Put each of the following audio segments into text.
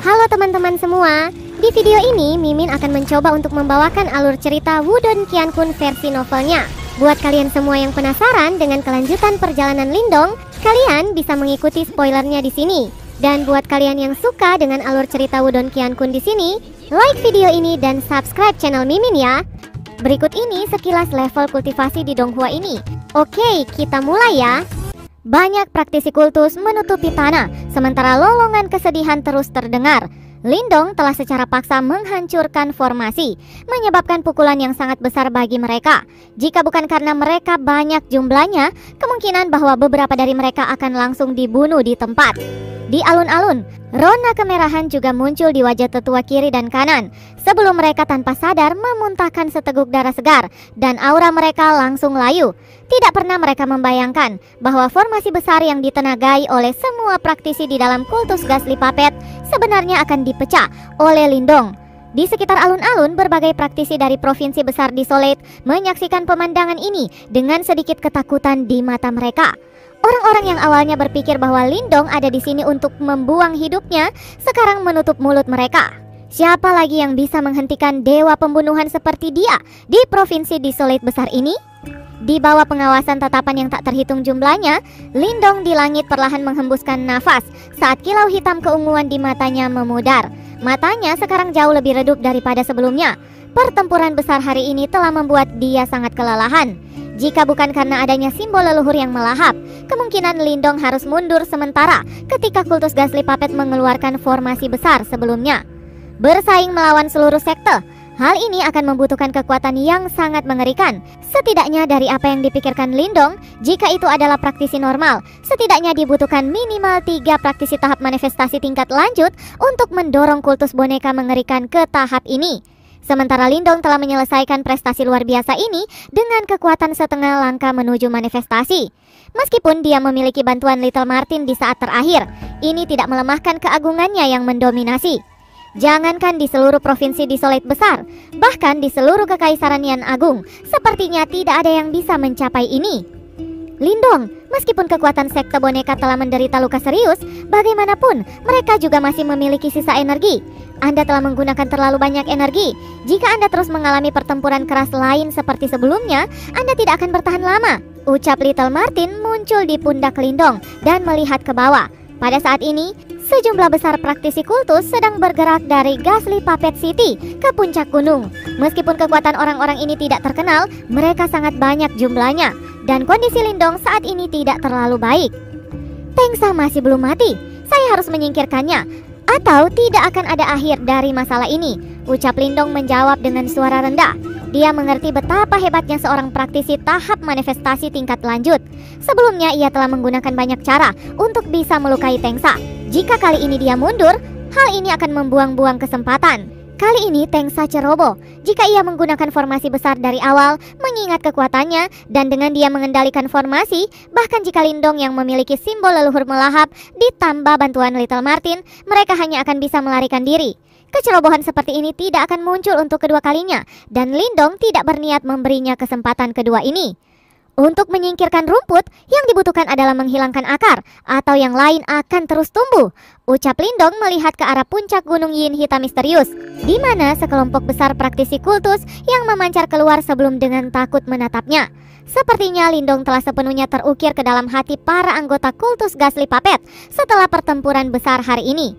Halo teman-teman semua, di video ini Mimin akan mencoba untuk membawakan alur cerita Wudong Qiankun versi novelnya. Buat kalian semua yang penasaran dengan kelanjutan perjalanan Lindong, kalian bisa mengikuti spoilernya di sini. Dan buat kalian yang suka dengan alur cerita Wudong Qiankun di sini, like video ini dan subscribe channel Mimin ya. Berikut ini sekilas level kultivasi di Donghua ini. Oke, kita mulai ya. Banyak praktisi kultus menutupi tanah, sementara lolongan kesedihan terus terdengar. Lindong telah secara paksa menghancurkan formasi, menyebabkan pukulan yang sangat besar bagi mereka. Jika bukan karena mereka banyak jumlahnya, kemungkinan bahwa beberapa dari mereka akan langsung dibunuh di tempat. Di alun-alun, rona kemerahan juga muncul di wajah tetua kiri dan kanan, sebelum mereka tanpa sadar memuntahkan seteguk darah segar, dan aura mereka langsung layu. Tidak pernah mereka membayangkan bahwa formasi besar yang ditenagai oleh semua praktisi di dalam kultus Ghastly Puppet sebenarnya akan dipecah oleh Lindong. Di sekitar alun-alun, berbagai praktisi dari provinsi besar Desolate menyaksikan pemandangan ini dengan sedikit ketakutan di mata mereka. Orang-orang yang awalnya berpikir bahwa Lindong ada di sini untuk membuang hidupnya, sekarang menutup mulut mereka. Siapa lagi yang bisa menghentikan dewa pembunuhan seperti dia di provinsi Desolate besar ini? Di bawah pengawasan tatapan yang tak terhitung jumlahnya, Lindong di langit perlahan menghembuskan nafas saat kilau hitam keunguan di matanya memudar. Matanya sekarang jauh lebih redup daripada sebelumnya. Pertempuran besar hari ini telah membuat dia sangat kelelahan. Jika bukan karena adanya simbol leluhur yang melahap, kemungkinan Lindong harus mundur sementara ketika kultus Ghastly Puppet mengeluarkan formasi besar sebelumnya. Bersaing melawan seluruh sekte, hal ini akan membutuhkan kekuatan yang sangat mengerikan. Setidaknya dari apa yang dipikirkan Lindong, jika itu adalah praktisi normal, setidaknya dibutuhkan minimal 3 praktisi tahap manifestasi tingkat lanjut untuk mendorong kultus boneka mengerikan ke tahap ini. Sementara Lindong telah menyelesaikan prestasi luar biasa ini dengan kekuatan setengah langkah menuju manifestasi. Meskipun dia memiliki bantuan Little Martin di saat terakhir, ini tidak melemahkan keagungannya yang mendominasi. Jangankan di seluruh provinsi Desolate besar, bahkan di seluruh kekaisaran Yan Agung, sepertinya tidak ada yang bisa mencapai ini. Lindong, meskipun kekuatan sekte boneka telah menderita luka serius, bagaimanapun mereka juga masih memiliki sisa energi. Anda telah menggunakan terlalu banyak energi. Jika Anda terus mengalami pertempuran keras lain seperti sebelumnya, Anda tidak akan bertahan lama. Ucap Little Martin muncul di pundak Lindong dan melihat ke bawah. Pada saat ini, sejumlah besar praktisi kultus sedang bergerak dari Ghastly Puppet City ke puncak gunung. Meskipun kekuatan orang-orang ini tidak terkenal, mereka sangat banyak jumlahnya. Dan kondisi Lindong saat ini tidak terlalu baik. Tengsa masih belum mati. Saya harus menyingkirkannya, atau tidak akan ada akhir dari masalah ini, ucap Lindong menjawab dengan suara rendah. Dia mengerti betapa hebatnya seorang praktisi tahap manifestasi tingkat lanjut. Sebelumnya ia telah menggunakan banyak cara untuk bisa melukai Tengsa. Jika kali ini dia mundur, hal ini akan membuang-buang kesempatan. Kali ini Tengsa ceroboh. Jika ia menggunakan formasi besar dari awal, mengingat kekuatannya, dan dengan dia mengendalikan formasi, bahkan jika Lindong yang memiliki simbol leluhur melahap ditambah bantuan Little Martin, mereka hanya akan bisa melarikan diri. Kecerobohan seperti ini tidak akan muncul untuk kedua kalinya, dan Lindong tidak berniat memberinya kesempatan kedua ini. Untuk menyingkirkan rumput, yang dibutuhkan adalah menghilangkan akar, atau yang lain akan terus tumbuh, ucap Lindong melihat ke arah puncak gunung Yin hitam misterius, di mana sekelompok besar praktisi kultus yang memancar keluar sebelum dengan takut menatapnya. Sepertinya Lindong telah sepenuhnya terukir ke dalam hati para anggota kultus Ghastly Puppet setelah pertempuran besar hari ini.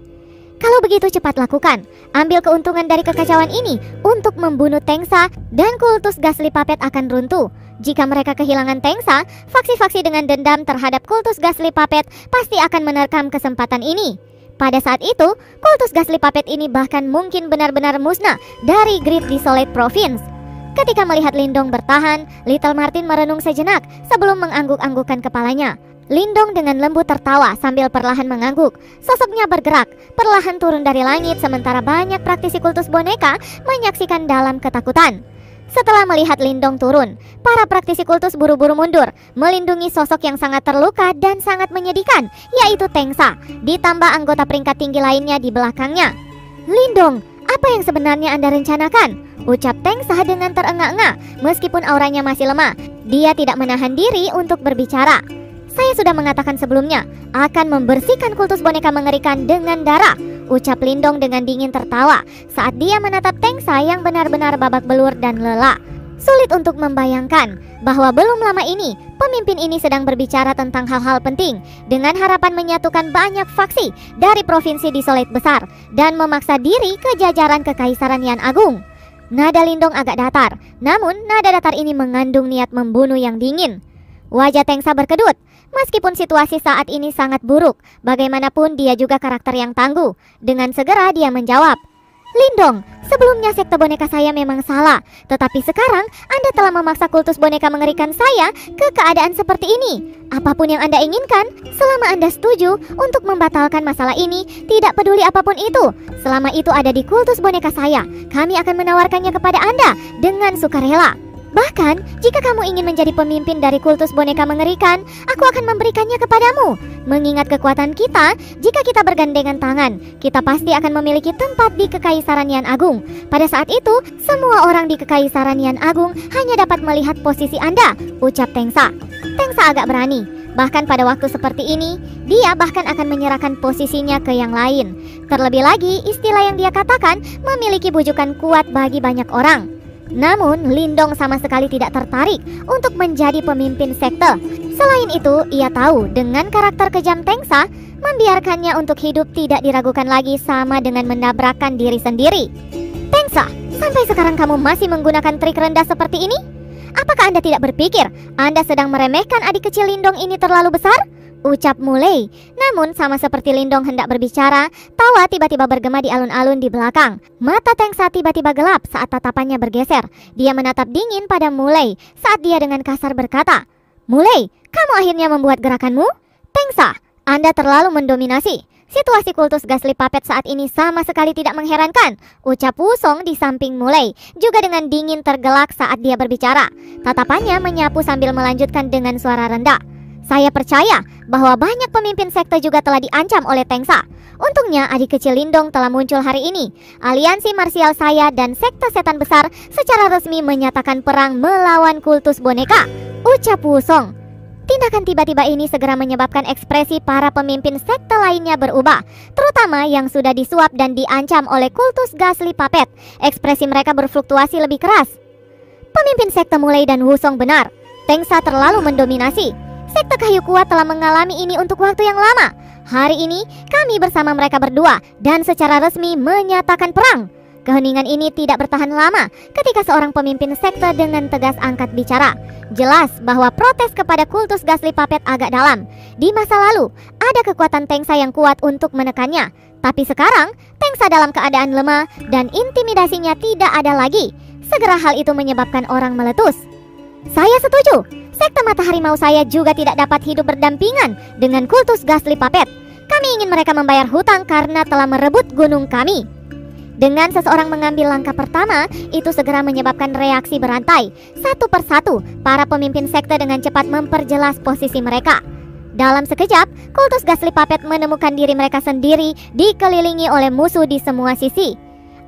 Kalau begitu cepat lakukan, ambil keuntungan dari kekacauan ini untuk membunuh Tengsa, dan kultus Ghastly Puppet akan runtuh. Jika mereka kehilangan Tengsa, faksi-faksi dengan dendam terhadap kultus Ghastly Puppet pasti akan menerkam kesempatan ini. Pada saat itu, kultus Ghastly Puppet ini bahkan mungkin benar-benar musnah dari Great Desolate Province. Ketika melihat Lindong bertahan, Little Martin merenung sejenak sebelum mengangguk-anggukkan kepalanya. Lindong dengan lembut tertawa sambil perlahan mengangguk. Sosoknya bergerak, perlahan turun dari langit, sementara banyak praktisi kultus boneka menyaksikan dalam ketakutan. Setelah melihat Lindong turun, para praktisi kultus buru-buru mundur, melindungi sosok yang sangat terluka dan sangat menyedihkan, yaitu Tengsa, ditambah anggota peringkat tinggi lainnya di belakangnya. Lindong, apa yang sebenarnya Anda rencanakan? Ucap Tengsa dengan terengah-engah, meskipun auranya masih lemah. Dia tidak menahan diri untuk berbicara. Saya sudah mengatakan sebelumnya, akan membersihkan kultus boneka mengerikan dengan darah, ucap Lindong dengan dingin tertawa saat dia menatap Tengsa yang benar-benar babak belur dan lelah. Sulit untuk membayangkan bahwa belum lama ini pemimpin ini sedang berbicara tentang hal-hal penting dengan harapan menyatukan banyak faksi dari provinsi Desolate besar dan memaksa diri ke jajaran Kekaisaran Yan Agung. Nada Lindong agak datar, namun nada datar ini mengandung niat membunuh yang dingin. Wajah Tengsa berkedut. Meskipun situasi saat ini sangat buruk, bagaimanapun dia juga karakter yang tangguh. Dengan segera dia menjawab, Lindong, sebelumnya sekte boneka saya memang salah, tetapi sekarang Anda telah memaksa kultus boneka mengerikan saya ke keadaan seperti ini. Apapun yang Anda inginkan, selama Anda setuju untuk membatalkan masalah ini, tidak peduli apapun itu, selama itu ada di kultus boneka saya, kami akan menawarkannya kepada Anda dengan sukarela. Bahkan, jika kamu ingin menjadi pemimpin dari kultus boneka mengerikan, aku akan memberikannya kepadamu. Mengingat kekuatan kita, jika kita bergandengan tangan, kita pasti akan memiliki tempat di Kekaisaran Yan Agung. Pada saat itu, semua orang di Kekaisaran Yan Agung hanya dapat melihat posisi Anda, ucap Tengsa. Tengsa agak berani. Bahkan pada waktu seperti ini, dia bahkan akan menyerahkan posisinya ke yang lain. Terlebih lagi, istilah yang dia katakan memiliki bujukan kuat bagi banyak orang. Namun, Lindong sama sekali tidak tertarik untuk menjadi pemimpin sekte. Selain itu, ia tahu dengan karakter kejam Tengsa, membiarkannya untuk hidup tidak diragukan lagi sama dengan menabrakkan diri sendiri. Tengsa, sampai sekarang kamu masih menggunakan trik rendah seperti ini? Apakah Anda tidak berpikir Anda sedang meremehkan adik kecil Lindong ini terlalu besar? Ucap Mulei. Namun sama seperti Lindong hendak berbicara, tawa tiba-tiba bergema di alun-alun di belakang. Mata Tengsa tiba-tiba gelap saat tatapannya bergeser. Dia menatap dingin pada Mulei saat dia dengan kasar berkata, Mulei, kamu akhirnya membuat gerakanmu? Tengsa, Anda terlalu mendominasi. Situasi kultus Gasli Puppet saat ini sama sekali tidak mengherankan, ucap Wusong di samping Mulei, juga dengan dingin tergelak saat dia berbicara. Tatapannya menyapu sambil melanjutkan dengan suara rendah. Saya percaya bahwa banyak pemimpin sekte juga telah diancam oleh Tengsa. Untungnya adik kecil Lindong telah muncul hari ini. Aliansi marsial saya dan sekte setan besar secara resmi menyatakan perang melawan kultus boneka, ucap Wusong. Tindakan tiba-tiba ini segera menyebabkan ekspresi para pemimpin sekte lainnya berubah, terutama yang sudah disuap dan diancam oleh kultus Gasli Puppet. Ekspresi mereka berfluktuasi lebih keras. Pemimpin sekte Mulei dan Wusong benar. Tengsa terlalu mendominasi. Sekte kayu kuat telah mengalami ini untuk waktu yang lama. Hari ini kami bersama mereka berdua dan secara resmi menyatakan perang. Keheningan ini tidak bertahan lama ketika seorang pemimpin sekte dengan tegas angkat bicara. Jelas bahwa protes kepada kultus Gasli Puppet agak dalam. Di masa lalu, ada kekuatan Tengsa yang kuat untuk menekannya. Tapi sekarang, Tengsa dalam keadaan lemah dan intimidasinya tidak ada lagi. Segera hal itu menyebabkan orang meletus. Saya setuju. Sekte mata harimau saya juga tidak dapat hidup berdampingan dengan kultus Gasli Puppet. Kami ingin mereka membayar hutang karena telah merebut gunung kami. Dengan seseorang mengambil langkah pertama, itu segera menyebabkan reaksi berantai. Satu persatu, para pemimpin sekte dengan cepat memperjelas posisi mereka. Dalam sekejap, kultus Gasli Puppet menemukan diri mereka sendiri dikelilingi oleh musuh di semua sisi.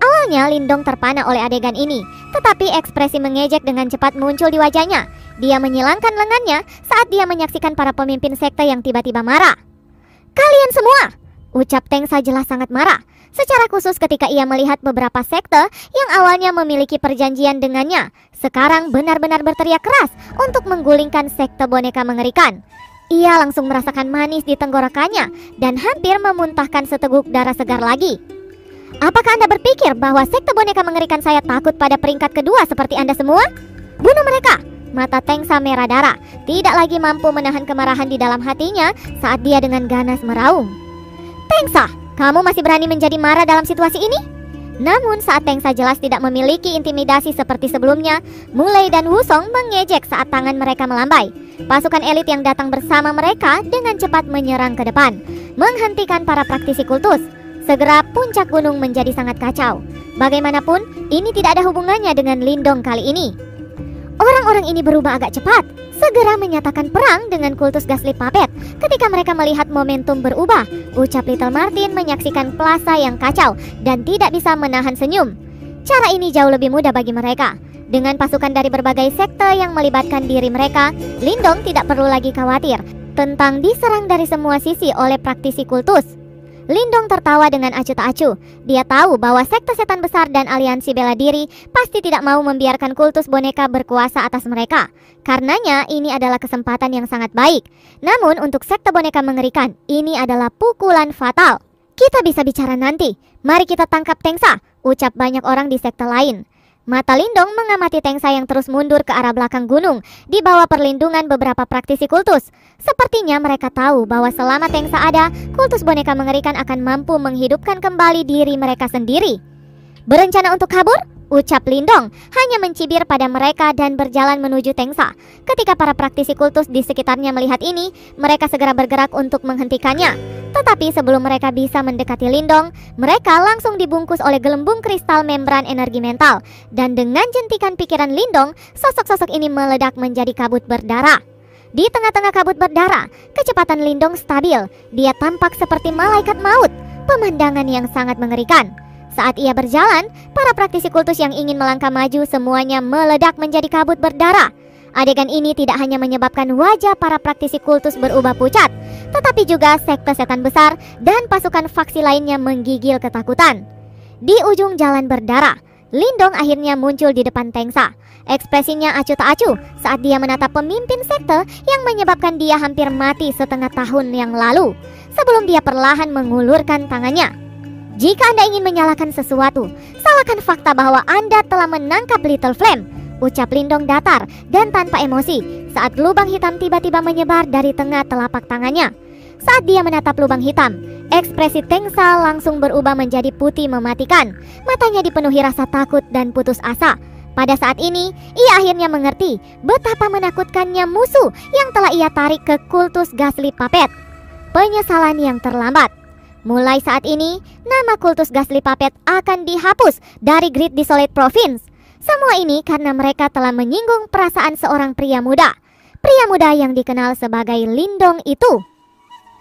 Awalnya Lindong terpana oleh adegan ini, tetapi ekspresi mengejek dengan cepat muncul di wajahnya. Dia menyilangkan lengannya saat dia menyaksikan para pemimpin sekte yang tiba-tiba marah. Kalian semua, ucap Tengsa jelas sangat marah. Secara khusus ketika ia melihat beberapa sekte yang awalnya memiliki perjanjian dengannya, sekarang benar-benar berteriak keras untuk menggulingkan sekte boneka mengerikan. Ia langsung merasakan manis di tenggorokannya dan hampir memuntahkan seteguk darah segar lagi. Apakah Anda berpikir bahwa sekte boneka mengerikan saya takut pada peringkat kedua seperti Anda semua? Bunuh mereka! Mata Tengsa merah darah, tidak lagi mampu menahan kemarahan di dalam hatinya saat dia dengan ganas meraung. Tengsa, kamu masih berani menjadi marah dalam situasi ini? Namun saat Tengsa jelas tidak memiliki intimidasi seperti sebelumnya, Mulei dan Wusong mengejek saat tangan mereka melambai. Pasukan elit yang datang bersama mereka dengan cepat menyerang ke depan, menghentikan para praktisi kultus. Segera puncak gunung menjadi sangat kacau. Bagaimanapun, ini tidak ada hubungannya dengan Lindong kali ini. Orang-orang ini berubah agak cepat, segera menyatakan perang dengan kultus Gasli Puppet ketika mereka melihat momentum berubah, ucap Little Martin menyaksikan plaza yang kacau dan tidak bisa menahan senyum. Cara ini jauh lebih mudah bagi mereka. Dengan pasukan dari berbagai sekte yang melibatkan diri mereka, Lindong tidak perlu lagi khawatir. tentang diserang dari semua sisi oleh praktisi kultus. Lindong tertawa dengan acuh tak acuh. Dia tahu bahwa sekte setan besar dan aliansi bela diri pasti tidak mau membiarkan kultus boneka berkuasa atas mereka. Karenanya ini adalah kesempatan yang sangat baik. Namun untuk sekte boneka mengerikan, ini adalah pukulan fatal. Kita bisa bicara nanti. Mari kita tangkap Tengsa, ucap banyak orang di sekte lain. Mata Lindong mengamati Tengsa yang terus mundur ke arah belakang gunung di bawah perlindungan beberapa praktisi kultus. Sepertinya mereka tahu bahwa selama Tengsa ada, kultus boneka mengerikan akan mampu menghidupkan kembali diri mereka sendiri. Berencana untuk kabur? Ucap Lindong, hanya mencibir pada mereka dan berjalan menuju Tengsa. Ketika para praktisi kultus di sekitarnya melihat ini, mereka segera bergerak untuk menghentikannya. Tetapi sebelum mereka bisa mendekati Lindong, mereka langsung dibungkus oleh gelembung kristal membran energi mental. Dan dengan jentikan pikiran Lindong, sosok-sosok ini meledak menjadi kabut berdarah. Di tengah-tengah kabut berdarah, kecepatan Lindong stabil. Dia tampak seperti malaikat maut, pemandangan yang sangat mengerikan. Saat ia berjalan, para praktisi kultus yang ingin melangkah maju semuanya meledak menjadi kabut berdarah. Adegan ini tidak hanya menyebabkan wajah para praktisi kultus berubah pucat, tetapi juga sekte setan besar dan pasukan faksi lainnya menggigil ketakutan. Di ujung jalan berdarah, Lindong akhirnya muncul di depan Tengsa. Ekspresinya acuh tak acuh saat dia menatap pemimpin sekte yang menyebabkan dia hampir mati setengah tahun yang lalu, sebelum dia perlahan mengulurkan tangannya. Jika Anda ingin menyalahkan sesuatu, salahkan fakta bahwa Anda telah menangkap Little Flame, ucap Lindong datar dan tanpa emosi saat lubang hitam tiba-tiba menyebar dari tengah telapak tangannya. Saat dia menatap lubang hitam, ekspresi Tengsa langsung berubah menjadi putih mematikan. Matanya dipenuhi rasa takut dan putus asa. Pada saat ini, ia akhirnya mengerti betapa menakutkannya musuh yang telah ia tarik ke kultus Ghastly Puppet. Penyesalan yang terlambat. Mulai saat ini, nama kultus Ghastly Puppet akan dihapus dari Great Desolate Province. Semua ini karena mereka telah menyinggung perasaan seorang pria muda. Pria muda yang dikenal sebagai Lindong itu.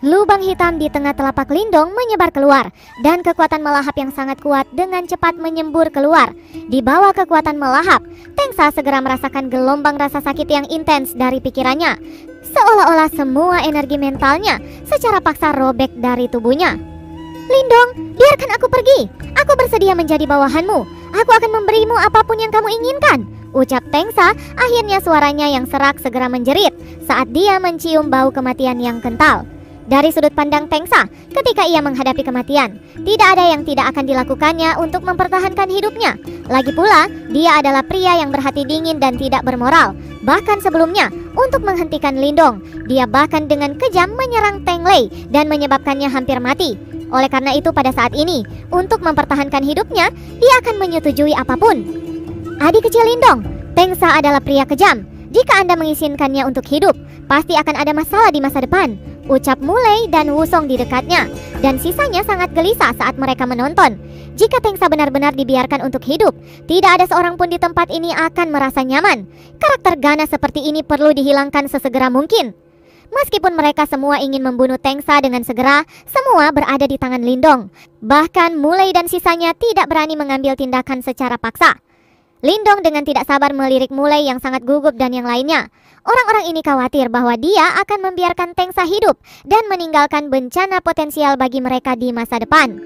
Lubang hitam di tengah telapak Lindong menyebar keluar, dan kekuatan melahap yang sangat kuat dengan cepat menyembur keluar. Di bawah kekuatan melahap, Tengsa segera merasakan gelombang rasa sakit yang intens dari pikirannya. Seolah-olah semua energi mentalnya secara paksa robek dari tubuhnya. Lindong, biarkan aku pergi. Aku bersedia menjadi bawahanmu. Aku akan memberimu apapun yang kamu inginkan, ucap Tengsa. Akhirnya suaranya yang serak segera menjerit saat dia mencium bau kematian yang kental. Dari sudut pandang Tengsa, ketika ia menghadapi kematian, tidak ada yang tidak akan dilakukannya untuk mempertahankan hidupnya. Lagi pula, dia adalah pria yang berhati dingin dan tidak bermoral. Bahkan sebelumnya, untuk menghentikan Lindong, dia bahkan dengan kejam menyerang Teng Lei dan menyebabkannya hampir mati. Oleh karena itu pada saat ini, untuk mempertahankan hidupnya, dia akan menyetujui apapun. Adik kecil Lindong, Tengsa adalah pria kejam. Jika Anda mengizinkannya untuk hidup, pasti akan ada masalah di masa depan, ucap Mulei dan Wusong di dekatnya. Dan sisanya sangat gelisah saat mereka menonton. Jika Tengsa benar-benar dibiarkan untuk hidup, tidak ada seorang pun di tempat ini akan merasa nyaman. Karakter ganas seperti ini perlu dihilangkan sesegera mungkin. Meskipun mereka semua ingin membunuh Tengsa dengan segera, semua berada di tangan Lindong. Bahkan Mulei dan sisanya tidak berani mengambil tindakan secara paksa. Lindong dengan tidak sabar melirik Mulei yang sangat gugup dan yang lainnya. Orang-orang ini khawatir bahwa dia akan membiarkan Tengsa hidup dan meninggalkan bencana potensial bagi mereka di masa depan.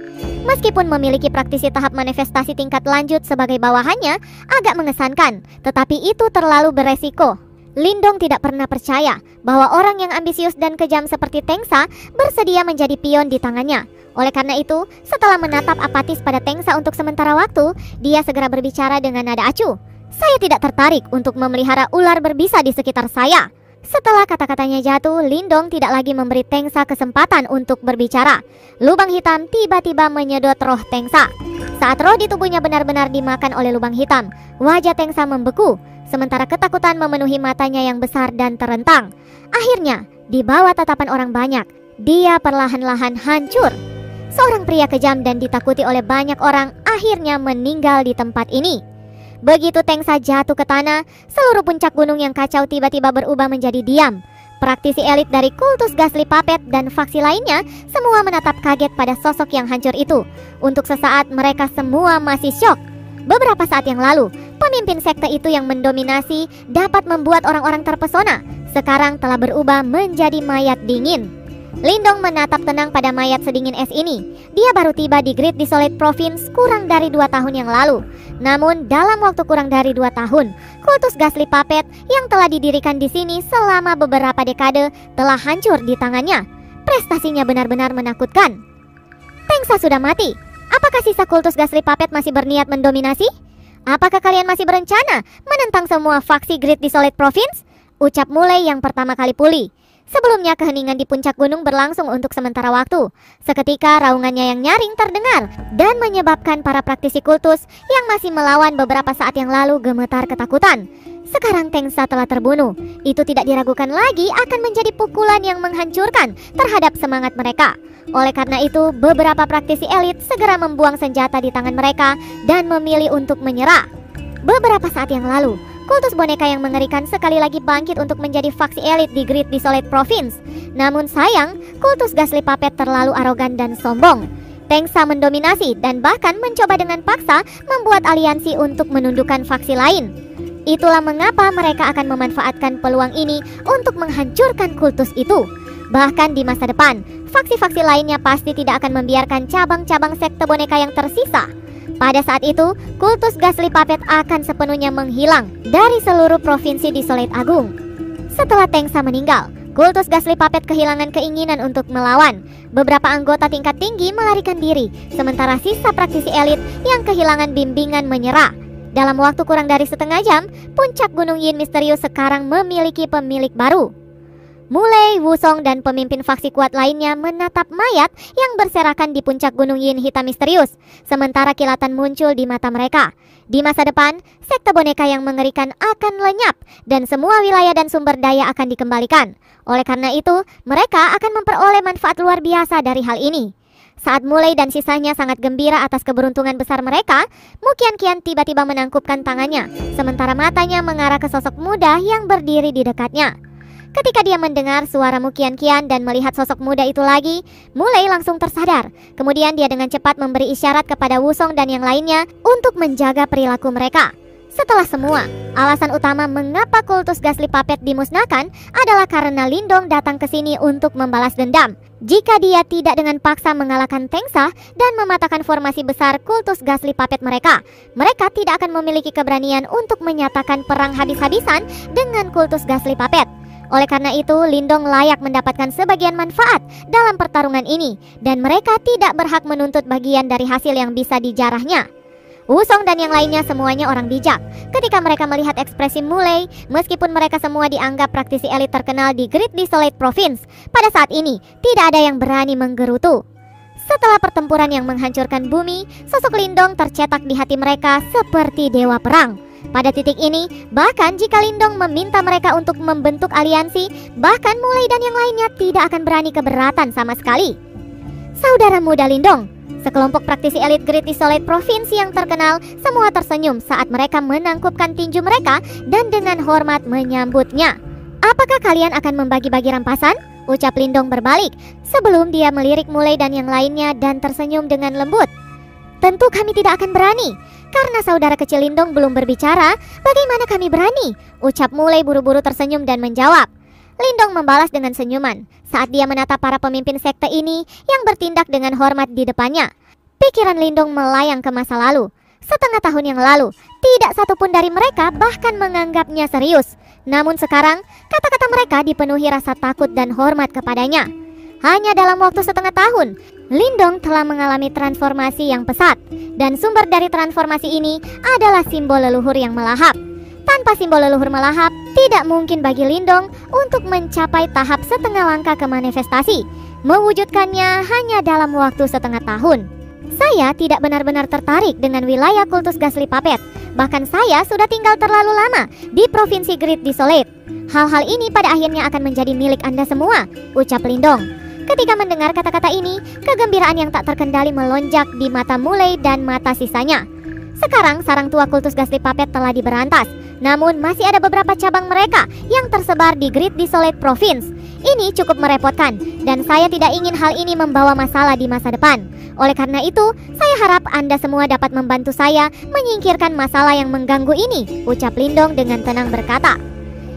Meskipun memiliki praktisi tahap manifestasi tingkat lanjut sebagai bawahannya, agak mengesankan, tetapi itu terlalu beresiko. Lindong tidak pernah percaya bahwa orang yang ambisius dan kejam seperti Tengsa bersedia menjadi pion di tangannya. Oleh karena itu, setelah menatap apatis pada Tengsa untuk sementara waktu, dia segera berbicara dengan nada acuh. Saya tidak tertarik untuk memelihara ular berbisa di sekitar saya. Setelah kata-katanya jatuh, Lindong tidak lagi memberi Tengsa kesempatan untuk berbicara. Lubang hitam tiba-tiba menyedot roh Tengsa. Saat roh di tubuhnya benar-benar dimakan oleh lubang hitam, wajah Tengsa membeku, sementara ketakutan memenuhi matanya yang besar dan terentang. Akhirnya, di bawah tatapan orang banyak, dia perlahan-lahan hancur. Seorang pria kejam dan ditakuti oleh banyak orang akhirnya meninggal di tempat ini. Begitu Tengsa jatuh ke tanah, seluruh puncak gunung yang kacau tiba-tiba berubah menjadi diam. Praktisi elit dari kultus Ghastly Puppet dan faksi lainnya semua menatap kaget pada sosok yang hancur itu. Untuk sesaat mereka semua masih syok. Beberapa saat yang lalu, pemimpin sekte itu yang mendominasi dapat membuat orang-orang terpesona. sekarang telah berubah menjadi mayat dingin. Lindong menatap tenang pada mayat sedingin es ini. Dia baru tiba di Great Desolate Province kurang dari 2 tahun yang lalu. Namun dalam waktu kurang dari 2 tahun, kultus Ghastly Puppet yang telah didirikan di sini selama beberapa dekade telah hancur di tangannya. Prestasinya benar-benar menakutkan. Tengsa sudah mati. Apakah sisa kultus Ghastly Puppet masih berniat mendominasi? Apakah kalian masih berencana menentang semua faksi Great Desolate Province? Ucap Mulai yang pertama kali pulih. Sebelumnya keheningan di puncak gunung berlangsung untuk sementara waktu. Seketika raungannya yang nyaring terdengar dan menyebabkan para praktisi kultus yang masih melawan beberapa saat yang lalu gemetar ketakutan. Sekarang Tengsa telah terbunuh. Itu tidak diragukan lagi akan menjadi pukulan yang menghancurkan terhadap semangat mereka. Oleh karena itu, beberapa praktisi elit segera membuang senjata di tangan mereka dan memilih untuk menyerah. Beberapa saat yang lalu, kultus boneka yang mengerikan sekali lagi bangkit untuk menjadi faksi elit di Great Desolate Province. Namun sayang, kultus Ghastly Puppet terlalu arogan dan sombong. Tengsa mendominasi dan bahkan mencoba dengan paksa membuat aliansi untuk menundukkan faksi lain. Itulah mengapa mereka akan memanfaatkan peluang ini untuk menghancurkan kultus itu. Bahkan di masa depan, faksi-faksi lainnya pasti tidak akan membiarkan cabang-cabang sekte boneka yang tersisa. Pada saat itu, kultus Ghastly Puppet akan sepenuhnya menghilang dari seluruh provinsi Desolate Agung. Setelah Tengsa meninggal, kultus Ghastly Puppet kehilangan keinginan untuk melawan. Beberapa anggota tingkat tinggi melarikan diri, sementara sisa praktisi elit yang kehilangan bimbingan menyerah. Dalam waktu kurang dari setengah jam, puncak Gunung Yin misterius sekarang memiliki pemilik baru. Mulai, Wusong, dan pemimpin faksi kuat lainnya menatap mayat yang berserakan di puncak Gunung Yin hitam misterius, sementara kilatan muncul di mata mereka. Di masa depan, sekte boneka yang mengerikan akan lenyap dan semua wilayah dan sumber daya akan dikembalikan. Oleh karena itu, mereka akan memperoleh manfaat luar biasa dari hal ini. Saat Mulai dan sisanya sangat gembira atas keberuntungan besar mereka, Mu Qianqian tiba-tiba menangkupkan tangannya, sementara matanya mengarah ke sosok muda yang berdiri di dekatnya. Ketika dia mendengar suara Mu Qianqian dan melihat sosok muda itu lagi, Mulai langsung tersadar. Kemudian dia dengan cepat memberi isyarat kepada Wusong dan yang lainnya untuk menjaga perilaku mereka. Setelah semua, alasan utama mengapa kultus Ghastly Puppet dimusnahkan adalah karena Lindong datang ke sini untuk membalas dendam. Jika dia tidak dengan paksa mengalahkan Tengsa dan mematahkan formasi besar kultus Ghastly Puppet mereka tidak akan memiliki keberanian untuk menyatakan perang habis-habisan dengan kultus Ghastly Puppet. Oleh karena itu, Lindong layak mendapatkan sebagian manfaat dalam pertarungan ini, dan mereka tidak berhak menuntut bagian dari hasil yang bisa dijarahnya. Wusong dan yang lainnya semuanya orang bijak. Ketika mereka melihat ekspresi Mulai, meskipun mereka semua dianggap praktisi elit terkenal di Great Desolate Province, pada saat ini tidak ada yang berani menggerutu. Setelah pertempuran yang menghancurkan bumi, sosok Lindong tercetak di hati mereka seperti dewa perang. Pada titik ini, bahkan jika Lindong meminta mereka untuk membentuk aliansi, bahkan Mulai dan yang lainnya tidak akan berani keberatan sama sekali. Saudara muda Lindong, sekelompok praktisi elit Great Desolate Province yang terkenal semua tersenyum saat mereka menangkupkan tinju mereka dan dengan hormat menyambutnya. Apakah kalian akan membagi-bagi rampasan? Ucap Lindong berbalik sebelum dia melirik Mulai dan yang lainnya dan tersenyum dengan lembut. Tentu kami tidak akan berani. Karena saudara kecil Lindong belum berbicara, bagaimana kami berani? Ucap Mulai buru-buru tersenyum dan menjawab. Lindong membalas dengan senyuman saat dia menatap para pemimpin sekte ini yang bertindak dengan hormat di depannya. Pikiran Lindong melayang ke masa lalu. Setengah tahun yang lalu, tidak satupun dari mereka bahkan menganggapnya serius. Namun sekarang, kata-kata mereka dipenuhi rasa takut dan hormat kepadanya. Hanya dalam waktu setengah tahun, Lindong telah mengalami transformasi yang pesat. Dan sumber dari transformasi ini adalah simbol leluhur yang melahap. Tanpa simbol leluhur melahap, tidak mungkin bagi Lindong untuk mencapai tahap setengah langkah ke manifestasi. Mewujudkannya hanya dalam waktu setengah tahun. Saya tidak benar-benar tertarik dengan wilayah kultus Ghastly Puppet. Bahkan saya sudah tinggal terlalu lama di Provinsi Great Desolate. Hal-hal ini pada akhirnya akan menjadi milik Anda semua, ucap Lindong. Ketika mendengar kata-kata ini, kegembiraan yang tak terkendali melonjak di mata Mulai dan mata sisanya. Sekarang sarang tua kultus Ghastly Puppet telah diberantas, namun masih ada beberapa cabang mereka yang tersebar di Great Desolate Province. Ini cukup merepotkan, dan saya tidak ingin hal ini membawa masalah di masa depan. Oleh karena itu, saya harap Anda semua dapat membantu saya menyingkirkan masalah yang mengganggu ini, ucap Lindong dengan tenang berkata.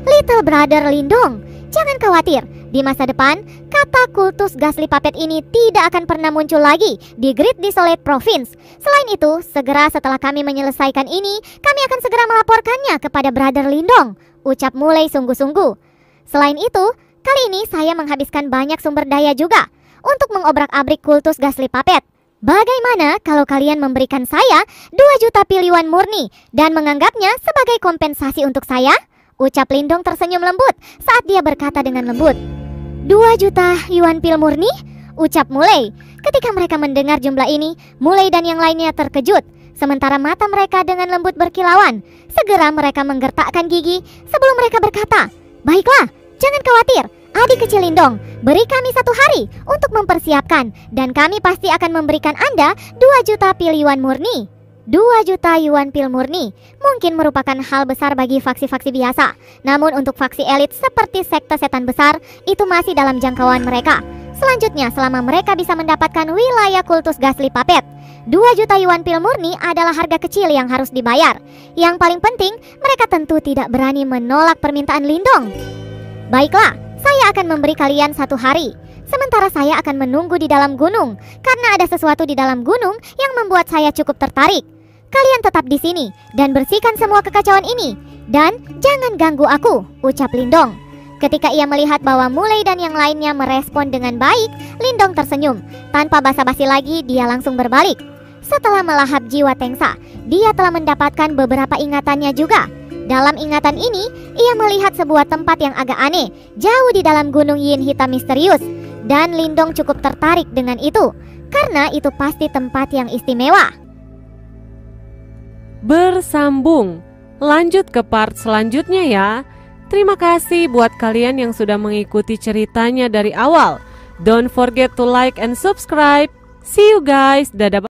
Little Brother Lindong, Jangan khawatir, di masa depan, kata kultus Ghastly Puppet ini tidak akan pernah muncul lagi di Great Desolate Province. Selain itu, segera setelah kami menyelesaikan ini, kami akan segera melaporkannya kepada Brother Lindong, ucap Mulai sungguh-sungguh. Selain itu, kali ini saya menghabiskan banyak sumber daya juga untuk mengobrak-abrik kultus Ghastly Puppet. Bagaimana kalau kalian memberikan saya 2 juta pil yuan murni dan menganggapnya sebagai kompensasi untuk saya? Ucap Lindong tersenyum lembut saat dia berkata dengan lembut. 2 juta yuan pil murni? Ucap Mulai. Ketika mereka mendengar jumlah ini, Mulai dan yang lainnya terkejut. Sementara mata mereka dengan lembut berkilauan. Segera mereka menggertakkan gigi sebelum mereka berkata, "Baiklah, jangan khawatir, adik kecil Lindong. Beri kami 1 hari untuk mempersiapkan, dan kami pasti akan memberikan Anda 2 juta pil yuan murni." 2 juta yuan pil murni mungkin merupakan hal besar bagi faksi-faksi biasa. Namun untuk faksi elit seperti sekte setan besar, itu masih dalam jangkauan mereka. Selanjutnya, selama mereka bisa mendapatkan wilayah kultus Ghastly Puppet, 2 juta yuan pil murni adalah harga kecil yang harus dibayar. Yang paling penting, mereka tentu tidak berani menolak permintaan Lindong. Baiklah, saya akan memberi kalian 1 hari. Sementara saya akan menunggu di dalam gunung, karena ada sesuatu di dalam gunung yang membuat saya cukup tertarik. Kalian tetap di sini dan bersihkan semua kekacauan ini. Dan jangan ganggu aku, ucap Lindong. Ketika ia melihat bahwa Mulai dan yang lainnya merespon dengan baik, Lindong tersenyum. Tanpa basa-basi lagi, dia langsung berbalik. Setelah melahap jiwa Tengsa, dia telah mendapatkan beberapa ingatannya juga. Dalam ingatan ini, ia melihat sebuah tempat yang agak aneh, jauh di dalam gunung Yin hitam misterius. Dan Lindong cukup tertarik dengan itu, karena itu pasti tempat yang istimewa. Bersambung, lanjut ke part selanjutnya ya. Terima kasih buat kalian yang sudah mengikuti ceritanya dari awal. Don't forget to like and subscribe. See you guys, dadah.